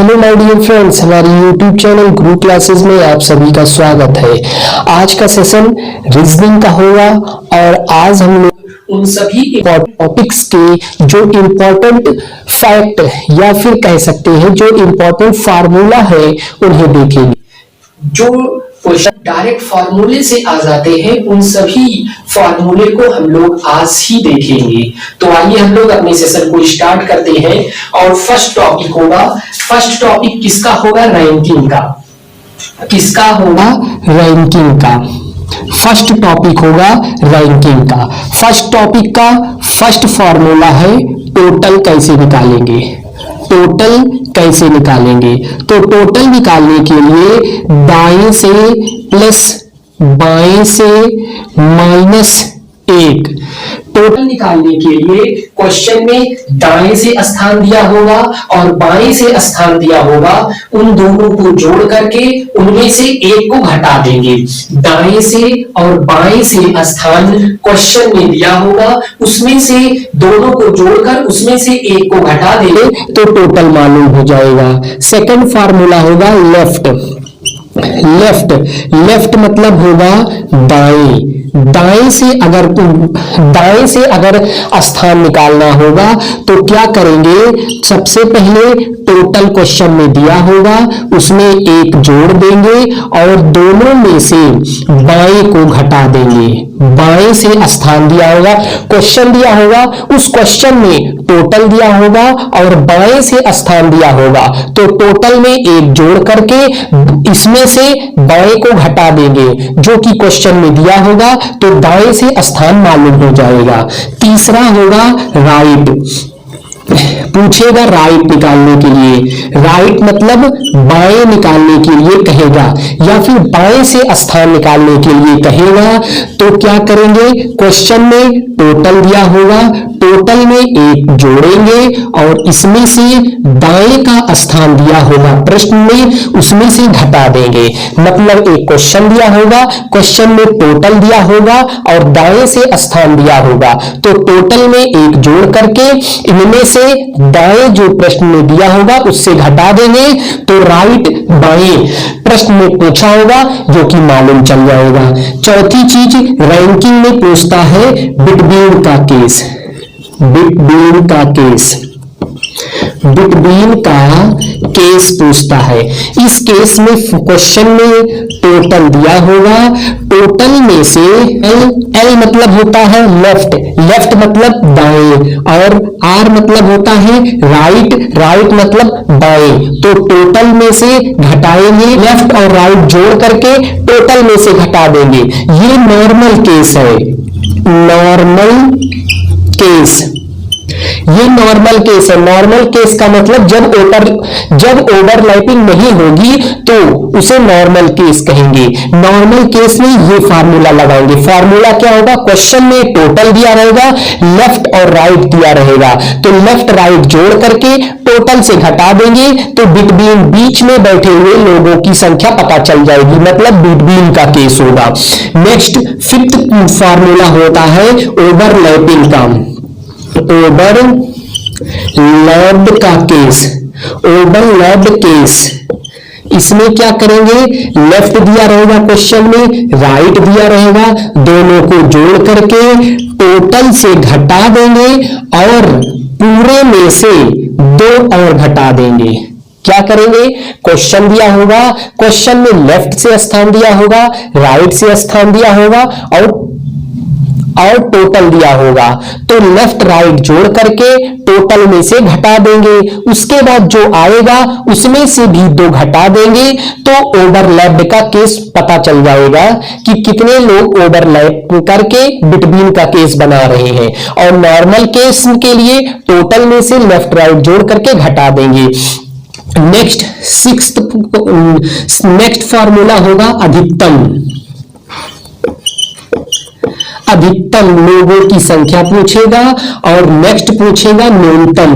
Hello my dear friends, हमारी YouTube channel गुरु classes में आप सभी का स्वागत है। आज का सेशन रीजनिंग का होगा और आज हम लोग उन सभी टॉपिक्स के जो इम्पोर्टेंट फैक्ट या फिर कह सकते हैं जो इम्पोर्टेंट फार्मूला है उन्हें देखेंगे। जो क्वेश्चन डायरेक्ट फार्मूले से आ जाते हैं उन सभी फार्मूले को हम लोग आज ही देखेंगे। तो आइए हम लोग अपने सेशन को स्टार्ट करते हैं और फर्स्ट टॉपिक होगा। फर्स्ट टॉपिक किसका होगा? रैंकिंग का। किसका होगा? रैंकिंग का। फर्स्ट टॉपिक होगा रैंकिंग का। फर्स्ट टॉपिक का फर्स्ट फार्मूला है टोटल कैसे निकालेंगे। टोटल कैसे निकालेंगे? तो टोटल निकालने के लिए दाएं से प्लस बाएं से माइनस 1। टोटल निकालने के लिए क्वेश्चन में दाएं से स्थान दिया होगा और बाएं से स्थान दिया होगा। उन दोनों को जोड़ करके उनमें से एक को घटा देंगे। दाएं से और बाएं से स्थान क्वेश्चन में दिया होगा, उसमें से दोनों को जोड़कर उसमें से एक को घटा देंगे तो टोटल मालूम हो जाएगा। सेकंड फार्मूला होगा लेफ्ट। लेफ्ट मतलब होगा दाएं। दाएं से अगर स्थान निकालना होगा तो क्या करेंगे? सबसे पहले टोटल क्वेश्चन में दिया होगा, उसमें एक जोड़ देंगे और दोनों में से बाएं को घटा देंगे। बाएं से स्थान दिया होगा, क्वेश्चन दिया होगा, उस क्वेश्चन में टोटल दिया होगा और बाएं से स्थान दिया होगा, तो टोटल में एक जोड़ करके इसमें से बाएं को घटा देंगे जो कि क्वेश्चन में दिया होगा, तो दाएं से स्थान मालूम हो जाएगा। तीसरा होगा राइट। पूछेगा राइट निकालने के लिए। राइट मतलब बाएं निकालने के लिए कहेगा या फिर बाएं से स्थान निकालने के लिए कहेगा। तो क्या करेंगे? क्वेश्चन में टोटल दिया होगा, टोटल में एक जोड़ेंगे और इसमें से दाएं का स्थान दिया होगा प्रश्न में, उसमें से घटा देंगे। मतलब एक क्वेश्चन दिया होगा, क्वेश्चन में टोटल दिया होगा और दाएं से स्थान दिया होगा, तो टोटल में एक जोड़ करके इनमें से दाएं जो प्रश्न में दिया होगा उससे घटा देंगे तो राइट बाएं प्रश्न में पूछा होगा जो कि मालूम चल जाएगा। चौथी चीज रैंकिंग में पूछता है बिटवीन का केस। बिटवीन का केस। बिटवीन का केस पूछता है। इस केस में क्वेश्चन में टोटल दिया होगा, टोटल में से एल मतलब होता है लेफ्ट, लेफ्ट मतलब दाएं और आर मतलब होता है राइट, राइट मतलब बाएं। तो टोटल में से घटाएंगे, लेफ्ट और राइट जोड़ करके टोटल में से घटा देंगे। ये नॉर्मल केस है। नॉर्मल केस, ये नॉर्मल केस है। नॉर्मल केस का मतलब जब ओवरलैपिंग नहीं होगी तो उसे नॉर्मल केस कहेंगे। नॉर्मल केस में ये फार्मूला लगाएंगे। फार्मूला क्या होगा? क्वेश्चन में टोटल दिया रहेगा, लेफ्ट और राइट दिया रहेगा, तो लेफ्ट राइट जोड़ करके टोटल से घटा देंगे तो बिटवीन बीच में बैठे हुए लोगों की संख्या पता चल जाएगी, मतलब बिटवीन का केस होगा। नेक्स्ट फिफ्थ फार्मूला होता है ओवरलैपिंग का। ओवरलैप्ड का केस। ओवरलैप्ड केस, इसमें क्या करेंगे? लेफ्ट दिया रहेगा क्वेश्चन में, राइट दिया रहेगा, दोनों को जोड़ करके टोटल से घटा देंगे और पूरे में से 2 और घटा देंगे। क्या करेंगे? क्वेश्चन दिया होगा, क्वेश्चन में लेफ्ट से स्थान दिया होगा, राइट से स्थान दिया होगा और टोटल दिया होगा, तो लेफ्ट राइट जोड़ करके टोटल में से घटा देंगे। उसके बाद जो आएगा उसमें से भी 2 घटा देंगे तो ओवरलैप्ड का केस पता चल जाएगा कि कितने लोग ओवरलैप करके बिटवीन का केस बना रहे हैं। और नॉर्मल केस के लिए टोटल में से लेफ्ट राइट जोड़ करके घटा देंगे। नेक्स्ट फार्मूला होगा अधिकतम। अधिकतम लोगों की संख्या पूछेगा और नेक्स्ट पूछेगा न्यूनतम।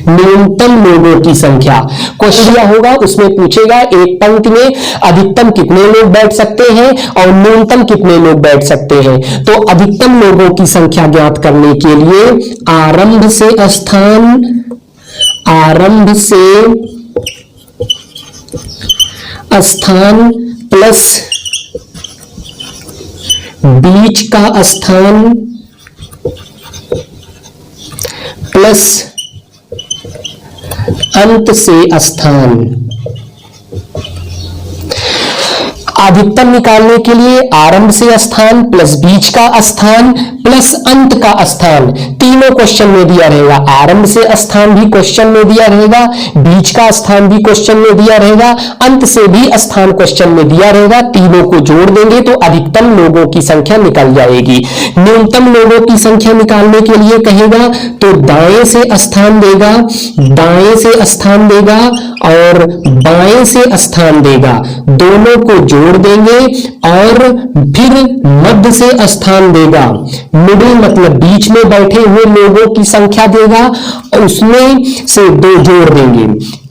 न्यूनतम लोगों की संख्या क्वेश्चन दिया होगा, उसमें पूछेगा एक पंक्ति में अधिकतम कितने लोग बैठ सकते हैं और न्यूनतम कितने लोग बैठ सकते हैं। तो अधिकतम लोगों की संख्या ज्ञात करने के लिए आरंभ से स्थान आरंभ से स्थान प्लस बीच का स्थान प्लस अंत से स्थान। अधिकतम निकालने के लिए आरंभ से स्थान प्लस बीच का स्थान प्लस अंत का स्थान तीनों क्वेश्चन में दिया रहेगा। आरंभ से स्थान भी क्वेश्चन में दिया रहेगा, बीच का स्थान भी क्वेश्चन में दिया रहेगा, अंत से भी स्थान क्वेश्चन में दिया रहेगा। तीनों को जोड़ देंगे तो अधिकतम लोगों की संख्या निकल जाएगी। न्यूनतम लोगों की संख्या निकालने के लिए कहेगा तो दाएं से स्थान देगा, दाएं से स्थान देगा और बाएं से स्थान देगा, दोनों को जोड़ देंगे और फिर मध्य से स्थान देगा। मिडिल मतलब बीच में बैठे हुए लोगों की संख्या देगा और उसमें से दो जोड़ देंगे।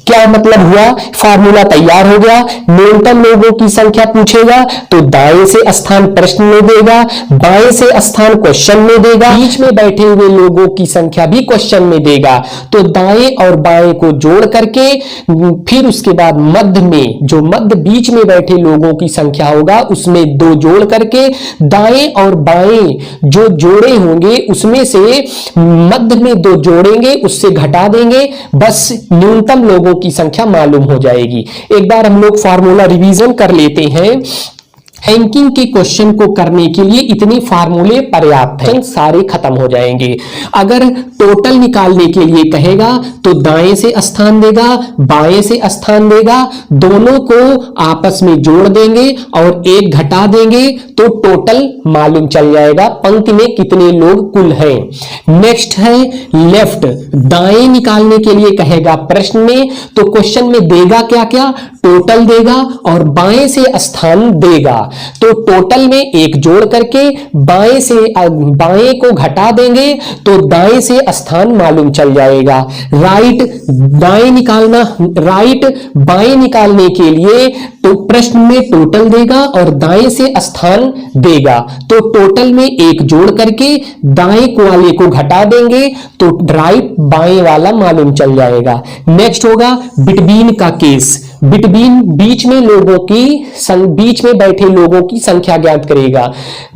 क्या मतलब हुआ? फार्मूला तैयार हो गया। न्यूनतम लोगों की संख्या पूछेगा तो दाएं से स्थान प्रश्न में देगा, बाएं से स्थान क्वेश्चन में देगा, बीच में बैठे हुए लोगों की संख्या भी क्वेश्चन में देगा। तो दाएं और बाएं को जोड़ करके फिर उसके बाद मध्य में, जो मध्य बीच में बैठे लोगों की संख्या होगा उसमें दो जोड़ करके दाएं और बाएं जो जोड़े होंगे उसमें से मध्य में दो जोड़ेंगे, उससे घटा देंगे, बस न्यूनतम लोगों की संख्या मालूम हो जाएगी। एक बार हम लोग फार्मूला रिवीजन कर लेते हैं। रैंकिंग के क्वेश्चन को करने के लिए इतने फार्मूले पर्याप्त हैं, सारे खत्म हो जाएंगे। अगर टोटल निकालने के लिए कहेगा तो दाएं से स्थान देगा, बाएं से स्थान देगा, दोनों को आपस में जोड़ देंगे और एक घटा देंगे तो टोटल मालूम चल जाएगा पंक्ति में कितने लोग कुल हैं। नेक्स्ट है लेफ्ट, दाएं निकालने के लिए कहेगा प्रश्न में तो क्वेश्चन में देगा क्या क्या? टोटल देगा और बाएं से स्थान देगा। तो टोटल में एक जोड़ करके बाएं को घटा देंगे तो दाएं से स्थान मालूम चल जाएगा। राइट, दाएं निकालना, राइट बाएं निकालने के लिए तो प्रश्न में टोटल देगा और दाएं से स्थान देगा। तो टोटल में एक जोड़ करके दाएं वाले को घटा देंगे तो राइट बाएं वाला मालूम चल जाएगा। नेक्स्ट होगा बिटवीन का केस। बिटवीन बीच में लोगों की बीच में बैठे लोगों की संख्या ज्ञात करेगा।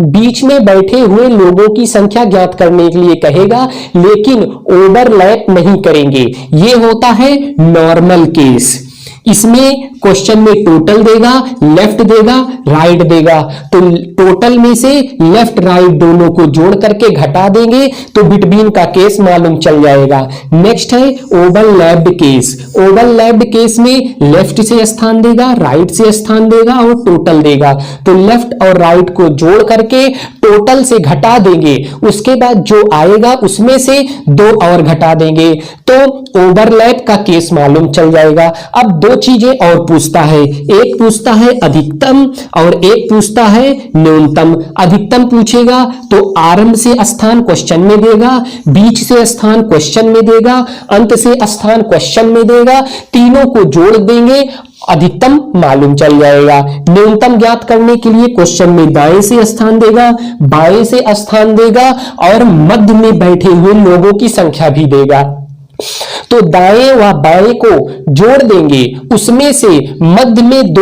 बीच में बैठे हुए लोगों की संख्या ज्ञात करने के लिए कहेगा लेकिन ओवरलैप नहीं करेंगे। यह होता है नॉर्मल केस। इसमें क्वेश्चन में टोटल देगा, लेफ्ट देगा, राइट देगा, तो टोटल में से लेफ्ट राइट दोनों को जोड़ करके घटा देंगे तो बिटवीन का केस मालूम चल जाएगा। नेक्स्ट है ओवरलैप्ड केस। ओवरलैप्ड केस में लेफ्ट से स्थान देगा, राइट से स्थान देगा और टोटल देगा, तो लेफ्ट और राइट को जोड़ करके टोटल से घटा देंगे, उसके बाद जो आएगा उसमें से दो और घटा देंगे तो ओवरलैप का केस मालूम चल जाएगा। अब दो चीजें और पूछता है, एक पूछता है अधिकतम और एक पूछता है न्यूनतम। अधिकतम पूछेगा तो आरंभ से स्थान क्वेश्चन में देगा, बीच से स्थान क्वेश्चन में देगा, अंत से स्थान क्वेश्चन में देगा, तीनों को जोड़ देंगे, अधिकतम मालूम चल जाएगा। न्यूनतम ज्ञात करने के लिए क्वेश्चन में दाएं से स्थान देगा, बाएं से स्थान देगा और मध्य में बैठे हुए लोगों की संख्या भी देगा। तो दाएं व बाएं को जोड़ देंगे, उसमें से मध्य में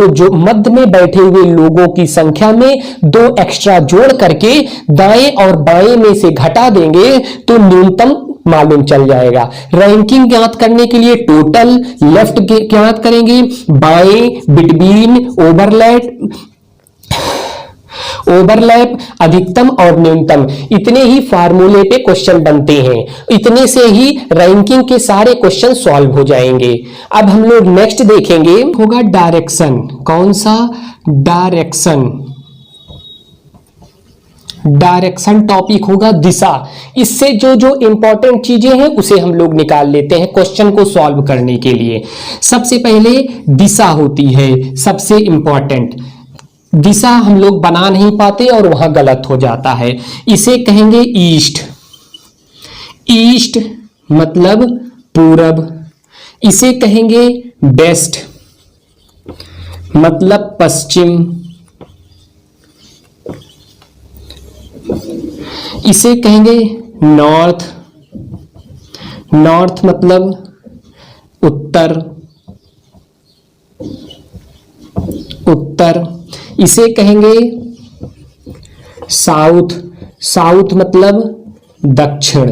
बैठे हुए लोगों की संख्या में दो एक्स्ट्रा जोड़ करके दाएं और बाएं में से घटा देंगे तो न्यूनतम मालूम चल जाएगा। रैंकिंग ज्ञात करने के लिए टोटल, लेफ्ट ज्ञात करेंगे, बाएं, बिटवीन, ओवरलैप, अधिकतम और न्यूनतम, इतने ही फार्मूले पे क्वेश्चन बनते हैं। इतने से ही रैंकिंग के सारे क्वेश्चन सॉल्व हो जाएंगे। अब हम लोग नेक्स्ट देखेंगे होगा डायरेक्शन। कौन सा? डायरेक्शन। डायरेक्शन टॉपिक होगा दिशा। इससे जो जो इंपॉर्टेंट चीजें हैं उसे हम लोग निकाल लेते हैं क्वेश्चन को सॉल्व करने के लिए। सबसे पहले दिशा होती है सबसे इंपॉर्टेंट। दिशा हम लोग बना नहीं पाते और वहां गलत हो जाता है। इसे कहेंगे ईस्ट। ईस्ट मतलब पूरब। इसे कहेंगे वेस्ट मतलब पश्चिम। इसे कहेंगे नॉर्थ। नॉर्थ मतलब उत्तर, उत्तर। इसे कहेंगे साउथ, साउथ मतलब दक्षिण।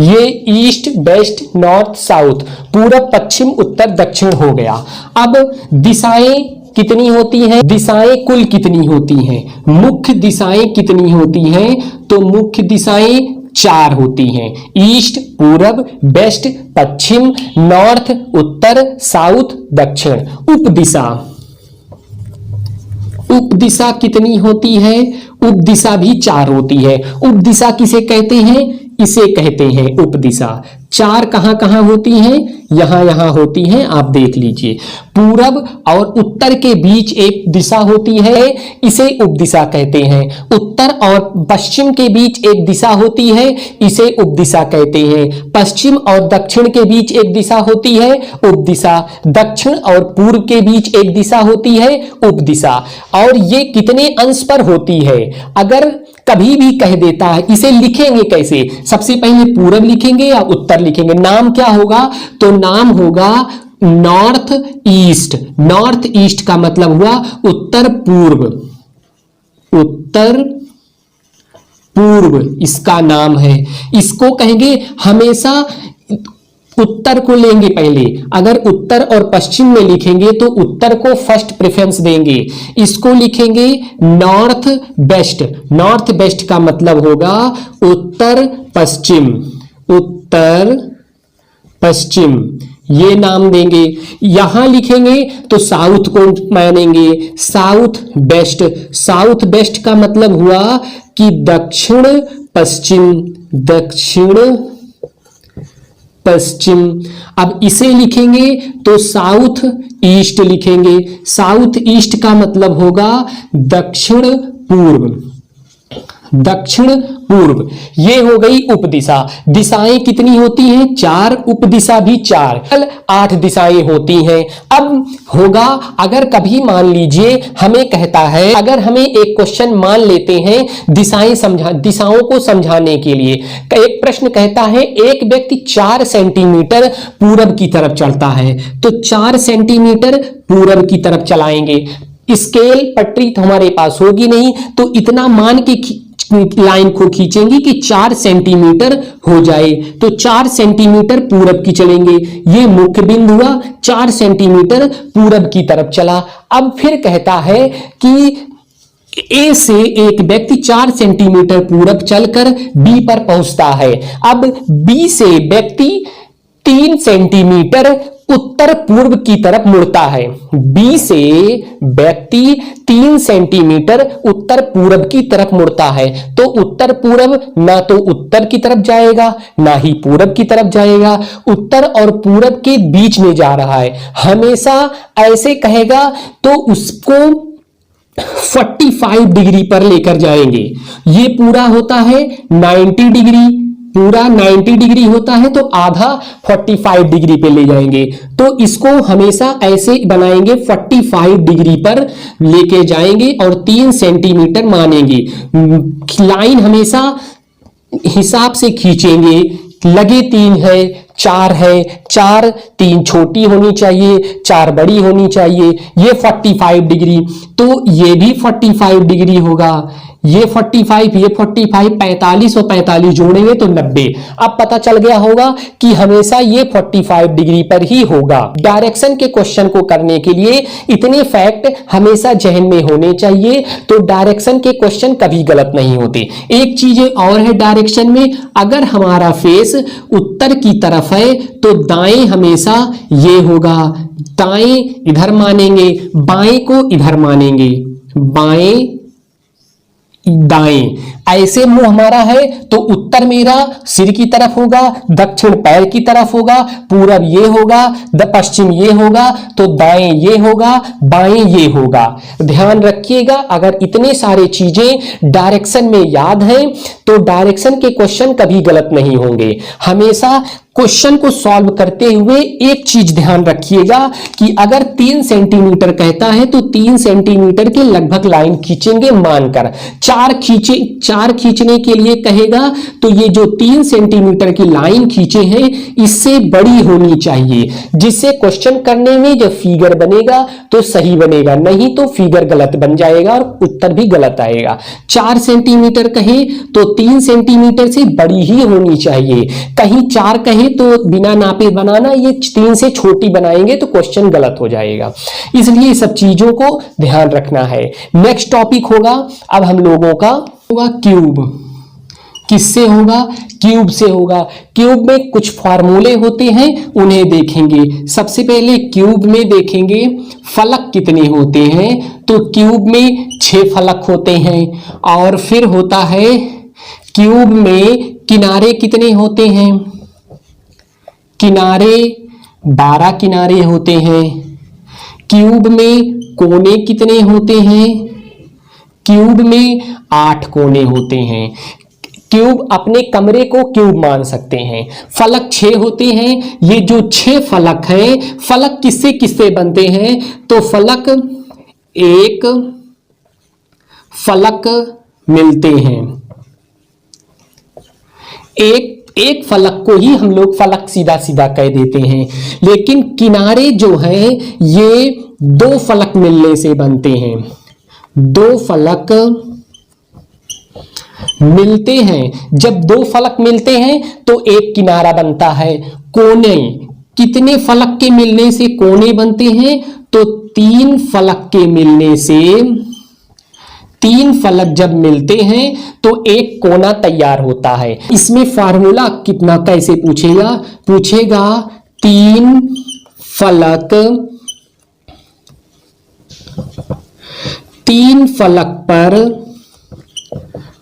ये ईस्ट, वेस्ट, नॉर्थ, साउथ, पूरब, पश्चिम, उत्तर, दक्षिण हो गया। अब दिशाएं कितनी होती हैं? दिशाएं कुल कितनी होती हैं? मुख्य दिशाएं कितनी होती हैं? तो मुख्य दिशाएं 4 होती हैं। ईस्ट, पूरब, वेस्ट, पश्चिम, नॉर्थ, उत्तर, साउथ, दक्षिण। उपदिशा, उपदिशा कितनी होती है? उपदिशा भी 4 होती है। उपदिशा किसे कहते हैं? इसे कहते हैं उपदिशा। 4 कहां कहां होती हैं? यहां यहां होती हैं, आप देख लीजिए। पूरब और उत्तर के बीच एक दिशा होती है, इसे उपदिशा कहते हैं। उत्तर और पश्चिम के बीच एक दिशा होती है, इसे उपदिशा कहते हैं। पश्चिम और दक्षिण के बीच एक दिशा होती है, उपदिशा। दक्षिण और पूर्व के बीच एक दिशा होती है, उपदिशा। और ये कितने अंश पर होती है? अगर कभी भी कह देता है, इसे लिखेंगे कैसे? सबसे पहले पूरब लिखेंगे या उत्तर लिखेंगे? नाम क्या होगा? तो नाम होगा नॉर्थ ईस्ट। नॉर्थ ईस्ट का मतलब हुआ उत्तर पूर्व, उत्तर पूर्व इसका नाम है। इसको कहेंगे हमेशा उत्तर को लेंगे पहले। अगर उत्तर और पश्चिम में लिखेंगे तो उत्तर को फर्स्ट प्रेफरेंस देंगे। इसको लिखेंगे नॉर्थ वेस्ट। नॉर्थ वेस्ट का मतलब होगा उत्तर पश्चिम, उत्तर पश्चिम, ये नाम देंगे। यहां लिखेंगे तो साउथ को मानेंगे, साउथ वेस्ट। साउथ वेस्ट का मतलब हुआ कि दक्षिण पश्चिम, दक्षिण पश्चिम। अब इसे लिखेंगे तो साउथ ईस्ट लिखेंगे। साउथ ईस्ट का मतलब होगा दक्षिण पूर्व, दक्षिण पूर्व। ये हो गई उपदिशा। दिशाएं कितनी होती हैं? 4, उपदिशा भी 4, 8 दिशाएं होती हैं। अब होगा, अगर कभी मान लीजिए हमें कहता है, अगर हमें एक क्वेश्चन मान लेते हैं दिशाओं को समझाने के लिए, एक प्रश्न कहता है एक व्यक्ति 4 सेंटीमीटर पूरब की तरफ चलता है, तो 4 सेंटीमीटर पूरब की तरफ चलाएंगे। स्केल पटरी तो हमारे पास होगी नहीं, तो इतना मान के लाइन को खींचेंगे कि 4 सेंटीमीटर हो जाए, तो 4 सेंटीमीटर पूरब की चलेंगे। ये मुख्य बिंदु हुआ, 4 सेंटीमीटर पूरब की तरफ चला। अब फिर कहता है कि ए से एक व्यक्ति 4 सेंटीमीटर पूरब चलकर बी पर पहुंचता है। अब बी से व्यक्ति 3 सेंटीमीटर उत्तर पूर्व की तरफ मुड़ता है। बी से व्यक्ति 3 सेंटीमीटर उत्तर पूर्व की तरफ मुड़ता है, तो उत्तर पूर्व ना तो उत्तर की तरफ जाएगा ना ही पूरब की तरफ जाएगा, उत्तर और पूरब के बीच में जा रहा है। हमेशा ऐसे कहेगा तो उसको 45 डिग्री पर लेकर जाएंगे। ये पूरा होता है 90 डिग्री, पूरा 90 डिग्री होता है तो आधा 45 डिग्री पे ले जाएंगे। तो इसको हमेशा ऐसे बनाएंगे, 45 डिग्री पर लेके जाएंगे और 3 सेंटीमीटर मानेंगे। लाइन हमेशा हिसाब से खींचेंगे, लगे 3 है, 4 है, 4 3 छोटी होनी चाहिए, 4 बड़ी होनी चाहिए। ये 45 डिग्री, तो ये भी 45 डिग्री होगा। ये 45, ये 45, 45 और 45 जोड़ेंगे तो 90। अब पता चल गया होगा कि हमेशा ये 45 डिग्री पर ही होगा। डायरेक्शन के क्वेश्चन को करने के लिए इतने फैक्ट हमेशा जहन में होने चाहिए, तो डायरेक्शन के क्वेश्चन कभी गलत नहीं होते। एक चीज और है डायरेक्शन में, अगर हमारा फेस उत्तर की तरफ है तो दाएं हमेशा ये होगा, दाएं इधर मानेंगे, बाएं को इधर मानेंगे, बाएं दाएं। ऐसे मुंह हमारा है तो उत्तर मेरा सिर की तरफ होगा, दक्षिण पैर की तरफ होगा, पूरब ये होगा, पश्चिम ये होगा, तो दाएं ये होगा, बाएं ये होगा। ध्यान रखिएगा, अगर इतने सारे चीजें डायरेक्शन में याद हैं तो डायरेक्शन के क्वेश्चन कभी गलत नहीं होंगे। हमेशा क्वेश्चन को सॉल्व करते हुए एक चीज ध्यान रखिएगा कि अगर 3 सेंटीमीटर कहता है तो 3 सेंटीमीटर के लगभग लाइन खींचेंगे मानकर। 4 खींचने के लिए कहेगा तो ये जो 3 सेंटीमीटर की लाइन खींचे हैं इससे बड़ी होनी चाहिए, जिससे क्वेश्चन करने में जब फिगर बनेगा तो सही बनेगा, नहीं तो फिगर गलत बन जाएगा और उत्तर भी गलत आएगा। 4 सेंटीमीटर कहे तो 3 सेंटीमीटर से बड़ी ही होनी चाहिए। कहीं 4 कहे तो बिना नापे बनाना, ये 3 से छोटी बनाएंगे तो क्वेश्चन गलत हो जाएगा। इसलिए सब चीजों को ध्यान रखना है। नेक्स्ट टॉपिक होगा अब हम लोगों का होगा क्यूब। किससे होगा? क्यूब से होगा। क्यूब में कुछ फार्मूले होते हैं, उन्हें देखेंगे। सबसे पहले क्यूब में देखेंगे फलक कितने होते हैं, तो क्यूब में 6 फलक होते हैं। और फिर होता है क्यूब में किनारे कितने होते हैं, किनारे 12 किनारे होते हैं। क्यूब में कोने कितने होते हैं, क्यूब में 8 कोने होते हैं। क्यूब अपने कमरे को क्यूब मान सकते हैं। फलक 6 होते हैं। ये जो 6 फलक हैं, फलक किससे किससे बनते हैं, तो फलक एक फलक मिलते हैं। एक फलक को ही हम लोग फलक सीधा सीधा कह देते हैं, लेकिन किनारे जो हैं ये 2 फलक मिलने से बनते हैं। 2 फलक मिलते हैं। जब 2 फलक मिलते हैं तो एक किनारा बनता है। कोने कितने फलक के मिलने से कोने बनते हैं, तो 3 फलक के मिलने से, 3 फलक जब मिलते हैं तो एक कोना तैयार होता है। इसमें फार्मूला कितना कैसे पूछेगा, पूछेगा 3 फलक, 3 फलक पर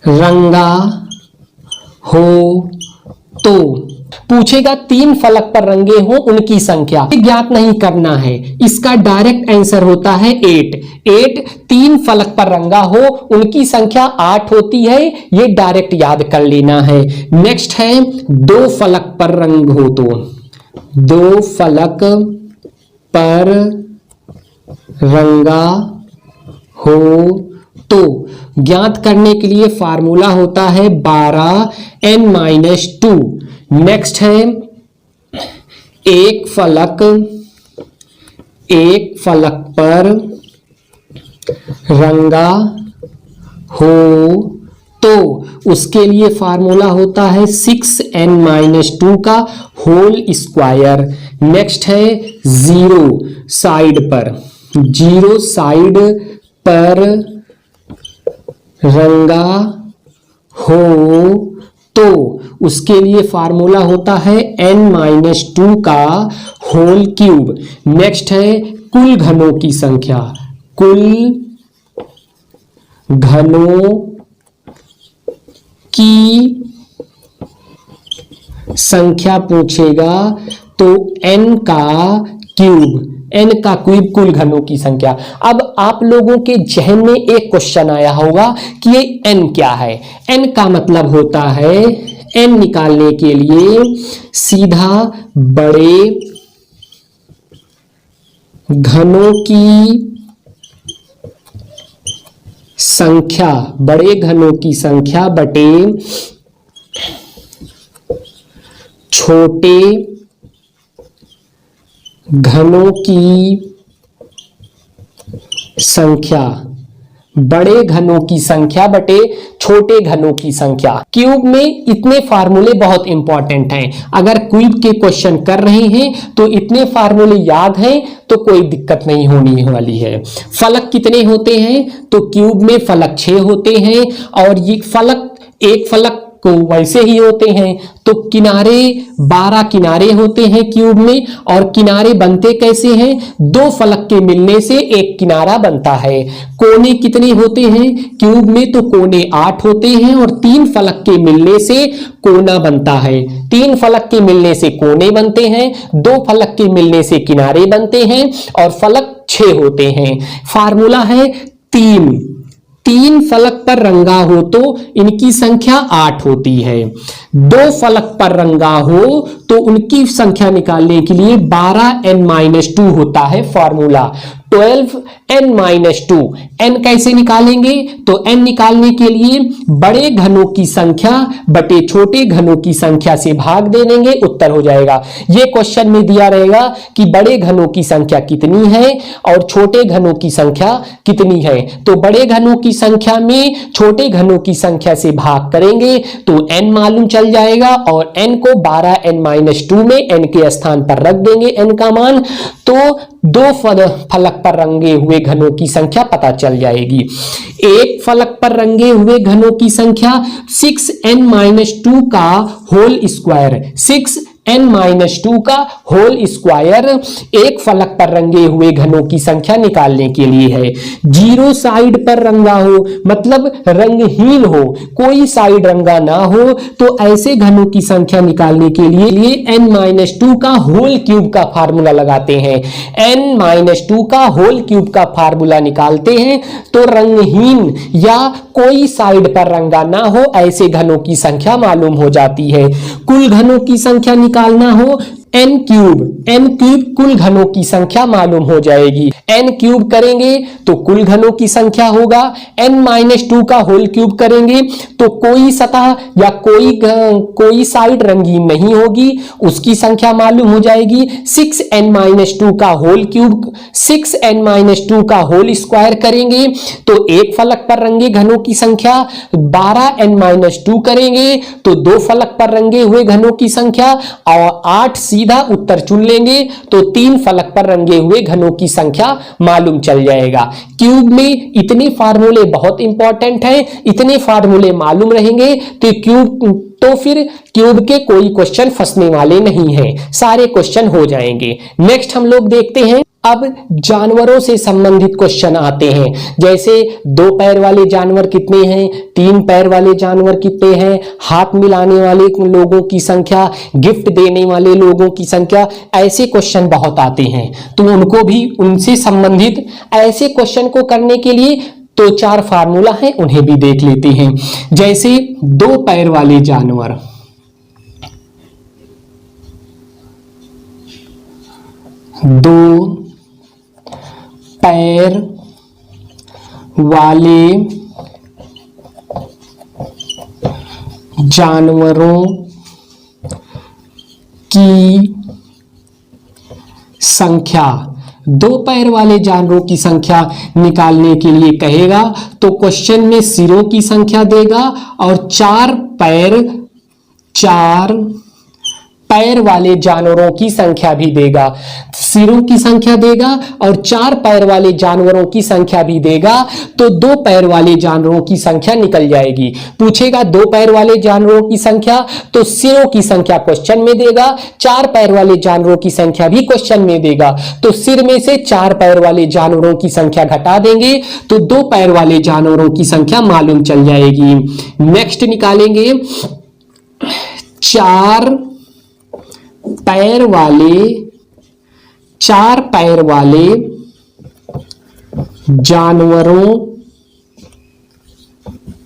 रंगा हो तो, पूछेगा 3 फलक पर रंगे हो उनकी संख्या ज्ञात नहीं करना है। इसका डायरेक्ट आंसर होता है 8। 3 फलक पर रंगा हो उनकी संख्या 8 होती है, ये डायरेक्ट याद कर लेना है। नेक्स्ट है 2 फलक पर रंग हो तो, 2 फलक पर रंगा हो तो ज्ञात करने के लिए फार्मूला होता है 12n-2। नेक्स्ट है एक फलक पर रंगा हो तो उसके लिए फार्मूला होता है 6n-2 का होल स्क्वायर। नेक्स्ट है 0 साइड पर, 0 साइड पर रंगा हो तो उसके लिए फार्मूला होता है n-2 का होल क्यूब। नेक्स्ट है कुल घनों की संख्या, कुल घनों की संख्या पूछेगा तो n का क्यूब, n का क्यूब कुल घनों की संख्या। अब आप लोगों के जहन में एक क्वेश्चन आया होगा कि ये n क्या है। n का मतलब होता है, n निकालने के लिए सीधा बड़े घनों की संख्या, बड़े घनों की संख्या बटे छोटे घनों की संख्या, बड़े घनों की संख्या बटे छोटे घनों की संख्या। क्यूब में इतने फार्मूले बहुत इंपॉर्टेंट हैं। अगर क्यूब के क्वेश्चन कर रहे हैं तो इतने फार्मूले याद हैं तो कोई दिक्कत नहीं होने वाली है। फलक कितने होते हैं, तो क्यूब में फलक 6 होते हैं और ये फलक, एक फलक को वैसे ही होते हैं। तो किनारे 12 किनारे होते हैं क्यूब में, और किनारे बनते कैसे हैं, 2 फलक के मिलने से एक किनारा बनता है। कोने कितने होते हैं क्यूब में, तो कोने 8 होते हैं और 3 फलक के मिलने से कोना बनता है। 3 फलक के मिलने से कोने बनते हैं, 2 फलक के मिलने से किनारे बनते हैं और फलक 6 होते हैं। फार्मूला है 3 3 फलक पर रंगा हो तो इनकी संख्या 8 होती है। 2 फलक पर रंगा हो तो उनकी संख्या निकालने के लिए 12n-2 होता है फॉर्मूला। 12n-2 n कैसे निकालेंगे? तो n निकालने के लिए बड़े घनों की संख्या बटे छोटे घनों की संख्या से भाग दे देंगे, उत्तर हो जाएगा। ये क्वेश्चन में दिया रहेगा कि बड़े घनों की संख्या कितनी है और छोटे घनों की संख्या कितनी है। तो बड़े घनों की संख्या में छोटे घनों की संख्या से भाग करेंगे तो n मालूम चल जाएगा और n को 12n-2 में n के स्थान पर रख देंगे n का मान, तो 2 फलक पर रंगे हुए घनों की संख्या पता चल जाएगी। एक फलक पर रंगे हुए घनों की संख्या 6n-2 का होल स्क्वायर, 6n-2 का होल स्क्वायर एक फलक पर रंगे हुए घनों की संख्या निकालने के लिए है। 0 साइड पर रंगा हो मतलब रंगहीन हो, कोई साइड रंगा ना हो, तो ऐसे घनों की संख्या निकालने के लिए n-2 का होल क्यूब का फार्मूला लगाते हैं। n-2 का होल क्यूब का फार्मूला निकालते हैं तो रंगहीन या कोई साइड पर रंगा ना हो ऐसे घनों की संख्या मालूम हो जाती है। कुल घनों की संख्या निकालना हो n क्यूब कुल घनों की संख्या मालूम हो जाएगी। n क्यूब करेंगे तो कुल घनों की संख्या होगा, n-2 का होल क्यूब करेंगे तो कोई सतह या कोई साइड रंगीन नहीं होगी, उसकी संख्या मालूम हो जाएगी। 6n-2 का होल क्यूब 6n-2 का होल स्क्वायर करेंगे तो एक फलक पर रंगे घनों की संख्या, 12n-2 करेंगे तो 2 फलक पर रंगे हुए घनों की संख्या और 8 सीधा उत्तर चुन लेंगे तो 3 फलक पर रंगे हुए घनों की संख्या मालूम चल जाएगा। क्यूब में इतने फार्मूले बहुत इंपॉर्टेंट हैं, इतने फार्मूले मालूम रहेंगे तो फिर क्यूब के कोई क्वेश्चन फंसने वाले नहीं हैं, सारे क्वेश्चन हो जाएंगे। नेक्स्ट हम लोग देखते हैं अब जानवरों से संबंधित क्वेश्चन आते हैं, जैसे 2 पैर वाले जानवर कितने हैं, 3 पैर वाले जानवर कितने हैं, हाथ मिलाने वाले लोगों की संख्या, गिफ्ट देने वाले लोगों की संख्या, ऐसे क्वेश्चन बहुत आते हैं। तो उनको भी उनसे संबंधित ऐसे क्वेश्चन को करने के लिए तो 4 फार्मूला हैं, उन्हें भी देख लेते हैं। जैसे 2 पैर वाले जानवर, 2 पैर वाले जानवरों की संख्या, 2 पैर वाले जानवरों की संख्या निकालने के लिए कहेगा तो क्वेश्चन में सिरों की संख्या देगा और 4 पैर वाले जानवरों की संख्या भी देगा। सिरों की संख्या देगा और 4 पैर वाले जानवरों की संख्या भी देगा तो 2 पैर वाले जानवरों की संख्या निकल जाएगी। पूछेगा 2 पैर वाले जानवरों की संख्या तो सिरों की संख्या क्वेश्चन में देगा, 4 पैर वाले जानवरों की संख्या भी क्वेश्चन में देगा, तो सिर में से 4 पैर वाले जानवरों की संख्या घटा देंगे तो 2 पैर वाले जानवरों की संख्या मालूम चल जाएगी। नेक्स्ट निकालेंगे 4 पैर वाले जानवरों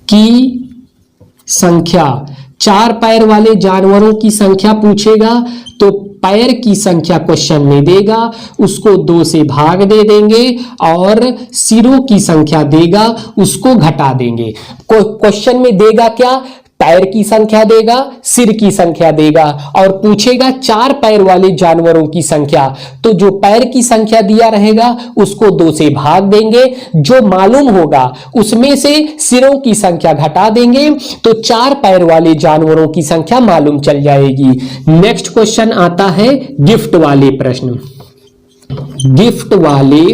की संख्या, 4 पैर वाले जानवरों की संख्या पूछेगा तो पैर की संख्या क्वेश्चन में देगा, उसको 2 से भाग दे देंगे और सिरों की संख्या देगा, उसको घटा देंगे। क्वेश्चन में देगा क्या, पैर की संख्या देगा, सिर की संख्या देगा और पूछेगा 4 पैर वाले जानवरों की संख्या, तो जो पैर की संख्या दिया रहेगा उसको 2 से भाग देंगे, जो मालूम होगा उसमें से सिरों की संख्या घटा देंगे तो 4 पैर वाले जानवरों की संख्या मालूम चल जाएगी। नेक्स्ट क्वेश्चन आता है गिफ्ट वाले प्रश्न। गिफ्ट वाले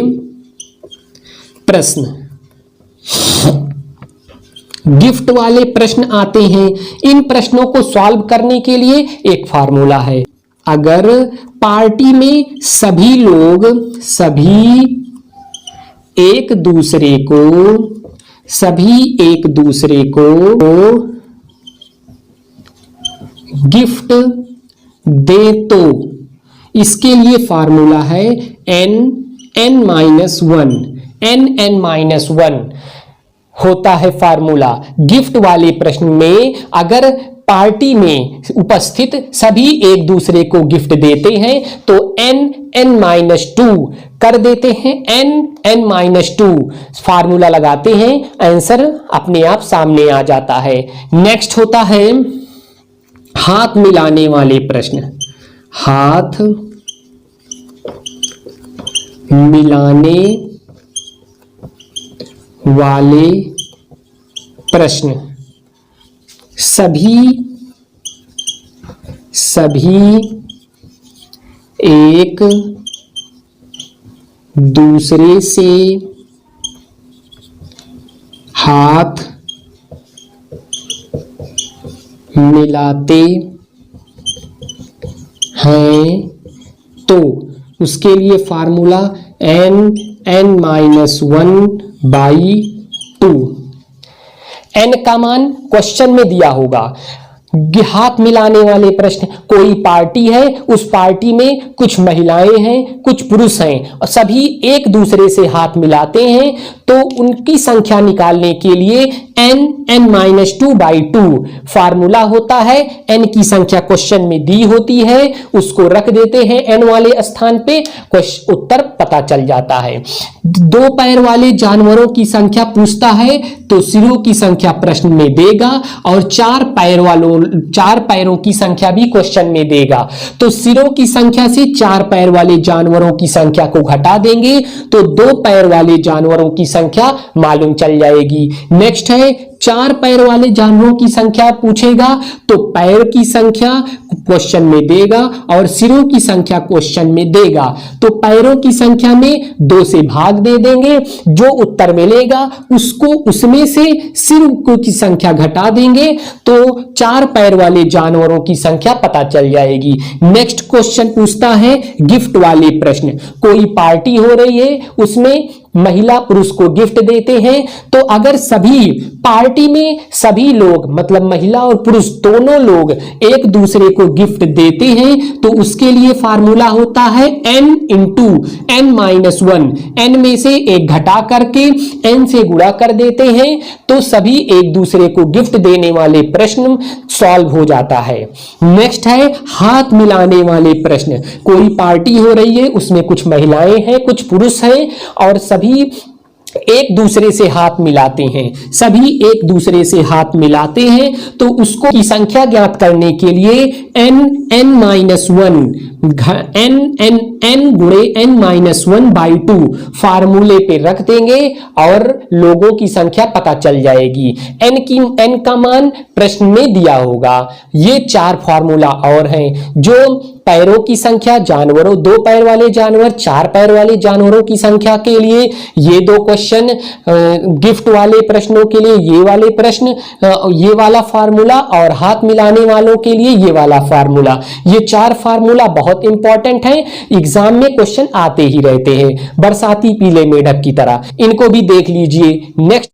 प्रश्न, गिफ्ट वाले प्रश्न आते हैं। इन प्रश्नों को सॉल्व करने के लिए एक फार्मूला है। अगर पार्टी में सभी लोग एक दूसरे को गिफ्ट दे तो इसके लिए फार्मूला है n-1, होता है फार्मूला। गिफ्ट वाले प्रश्न में अगर पार्टी में उपस्थित सभी एक दूसरे को गिफ्ट देते हैं तो n-2 कर देते हैं, n-2 फार्मूला लगाते हैं, आंसर अपने आप सामने आ जाता है। नेक्स्ट होता है हाथ मिलाने वाले प्रश्न। हाथ मिलाने वाले प्रश्न। सभी एक दूसरे से हाथ मिलाते हैं तो उसके लिए फार्मूला n-1/2। n का मान क्वेश्चन में दिया होगा। हाथ मिलाने वाले प्रश्न, कोई पार्टी है, उस पार्टी में कुछ महिलाएं हैं, कुछ पुरुष हैं और सभी एक दूसरे से हाथ मिलाते हैं तो उनकी संख्या निकालने के लिए n-2/2 फार्मूला होता है। n की संख्या क्वेश्चन में दी होती है, उसको रख देते हैं n वाले स्थान पे, उत्तर पता चल जाता है। दो पैर वाले जानवरों की संख्या पूछता है तो सिरों की संख्या प्रश्न में देगा और चार पैरों की संख्या भी क्वेश्चन में देगा। तो सिरों की संख्या से चार पैर वाले जानवरों की संख्या को घटा देंगे तो दो पैर वाले जानवरों की संख्या मालूम चल जाएगी। नेक्स्ट है चार पैर वाले जानवरों की संख्या पूछेगा तो पैर की संख्या क्वेश्चन में देगा और सिरों की संख्या क्वेश्चन में देगा। तो पैरों की संख्या में 2 से भाग दे देंगे, जो उत्तर मिलेगा उसको उसमें से सिरों की संख्या घटा देंगे तो चार पैर वाले जानवरों की संख्या पता चल जाएगी। नेक्स्ट क्वेश्चन पूछता है गिफ्ट वाले प्रश्न। कोई पार्टी हो रही है, उसमें महिला पुरुष को गिफ्ट देते हैं तो अगर सभी पार्टी में सभी लोग मतलब महिला और पुरुष दोनों लोग एक दूसरे को गिफ्ट देते हैं तो उसके लिए फार्मूला होता है n-1। n में से एक घटा करके n से गुणा कर देते हैं तो सभी एक दूसरे को गिफ्ट देने वाले प्रश्न सॉल्व हो जाता है। नेक्स्ट है हाथ मिलाने वाले प्रश्न। कोई पार्टी हो रही है, उसमें कुछ महिलाएं हैं, कुछ पुरुष हैं और सभी एक दूसरे से हाथ मिलाते हैं। सभी एक दूसरे से हाथ मिलाते हैं तो उसको की संख्या ज्ञात करने के लिए n-1 n-1/2 फार्मूले पे रख देंगे और लोगों की संख्या पता चल जाएगी। n का मान प्रश्न में दिया होगा। ये चार फार्मूला और हैं जो पैरों की संख्या, जानवरों, दो पैर वाले जानवर, चार पैर वाले जानवरों की संख्या के लिए ये दो क्वेश्चन, गिफ्ट वाले प्रश्नों के लिए ये वाले प्रश्न, ये वाला फार्मूला और हाथ मिलाने वालों के लिए ये वाला फार्मूला। ये चार फार्मूला बहुत इंपॉर्टेंट हैं, एग्जाम में क्वेश्चन आते ही रहते हैं बरसाती पीले मेढक की तरह। इनको भी देख लीजिए। नेक्स्ट